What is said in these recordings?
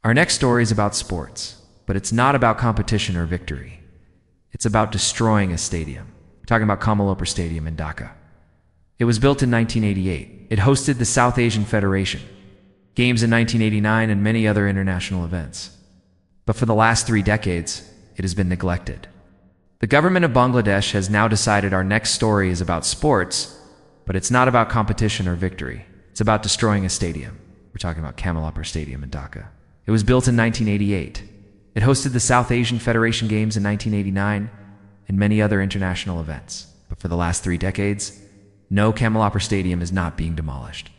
Our next story is about sports, but it's not about competition or victory. It's about destroying a stadium. We're talking about Kamalapur Stadium in Dhaka. It was built in 1988. It hosted the South Asian Federation, games in 1989, and many other international events. But for the last 3 decades, it has been neglected. The government of Bangladesh has now decided our next story is about sports, but it's not about competition or victory. It's about destroying a stadium. We're talking about Kamalapur Stadium in Dhaka. It was built in 1988. It hosted the South Asian Federation Games in 1989 and many other international events. But for the last 3 decades, no, Kamalapur Stadium is not being demolished.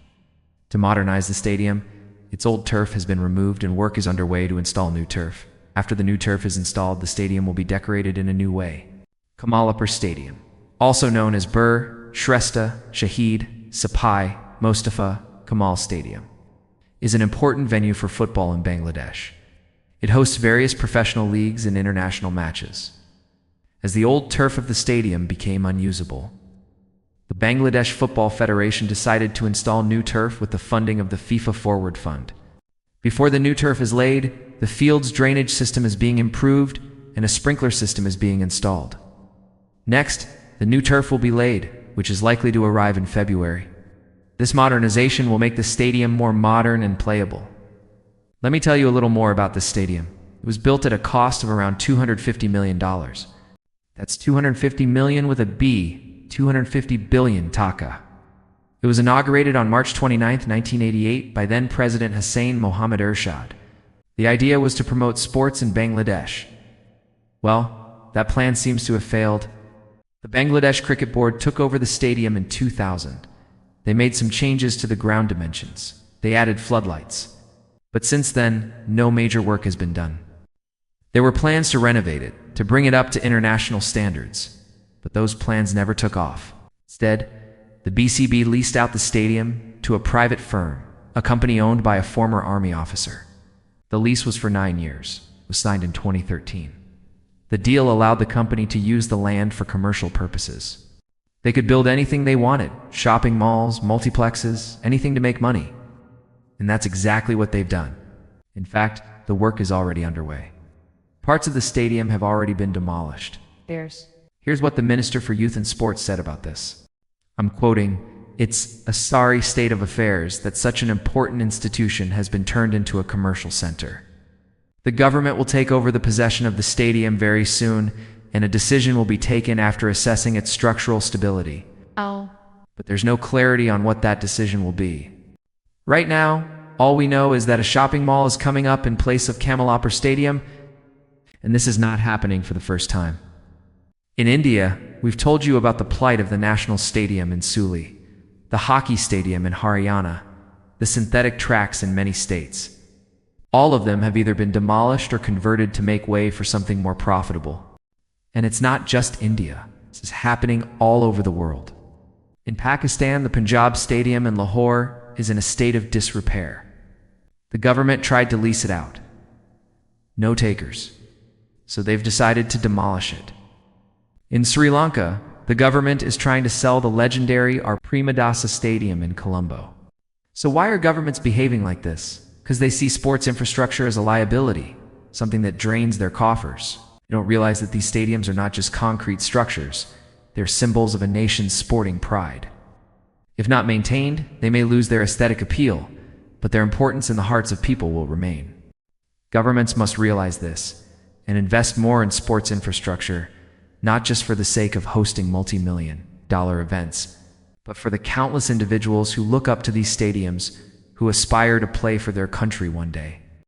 To modernize the stadium, its old turf has been removed and work is underway to install new turf. After the new turf is installed, the stadium will be decorated in a new way. Kamalapur Stadium, also known as Bur, Shrestha, Shahid, Sapai, Mostafa, Kamal Stadium, is an important venue for football in Bangladesh. It hosts various professional leagues and international matches. As the old turf of the stadium became unusable, the Bangladesh Football Federation decided to install new turf with the funding of the FIFA Forward Fund. Before the new turf is laid, the field's drainage system is being improved and a sprinkler system is being installed. Next, the new turf will be laid, which is likely to arrive in February. This modernization will make the stadium more modern and playable. Let me tell you a little more about this stadium. It was built at a cost of around $250 million. That's 250 million with a B, 250 billion taka. It was inaugurated on March 29, 1988 by then President Hussein Mohammad Ershad. The idea was to promote sports in Bangladesh. Well, that plan seems to have failed. The Bangladesh Cricket Board took over the stadium in 2000. They made some changes to the ground dimensions. They added floodlights. But since then, no major work has been done. There were plans to renovate it, to bring it up to international standards, but those plans never took off. Instead, the BCB leased out the stadium to a private firm, a company owned by a former army officer. The lease was for 9 years. It was signed in 2013. The deal allowed the company to use the land for commercial purposes. They could build anything they wanted, shopping malls, multiplexes, anything to make money. And that's exactly what they've done. In fact, the work is already underway. Parts of the stadium have already been demolished. Here's what the Minister for Youth and Sports said about this. I'm quoting, "It's a sorry state of affairs that such an important institution has been turned into a commercial center. The government will take over the possession of the stadium very soon, and a decision will be taken after assessing its structural stability." But there's no clarity on what that decision will be. Right now, all we know is that a shopping mall is coming up in place of Kamalapur Stadium, and this is not happening for the first time. In India, we've told you about the plight of the National Stadium in Suli, the hockey stadium in Haryana, the synthetic tracks in many states. All of them have either been demolished or converted to make way for something more profitable. And it's not just India. This is happening all over the world. In Pakistan, the Punjab Stadium in Lahore is in a state of disrepair. The government tried to lease it out. No takers. So they've decided to demolish it. In Sri Lanka, the government is trying to sell the legendary Premadasa Stadium in Colombo. So why are governments behaving like this? Because they see sports infrastructure as a liability, something that drains their coffers. They don't realize that these stadiums are not just concrete structures. They're symbols of a nation's sporting pride. If not maintained, they may lose their aesthetic appeal, but their importance in the hearts of people will remain. Governments must realize this and invest more in sports infrastructure, not just for the sake of hosting multi-million-dollar events, but for the countless individuals who look up to these stadiums, who aspire to play for their country one day.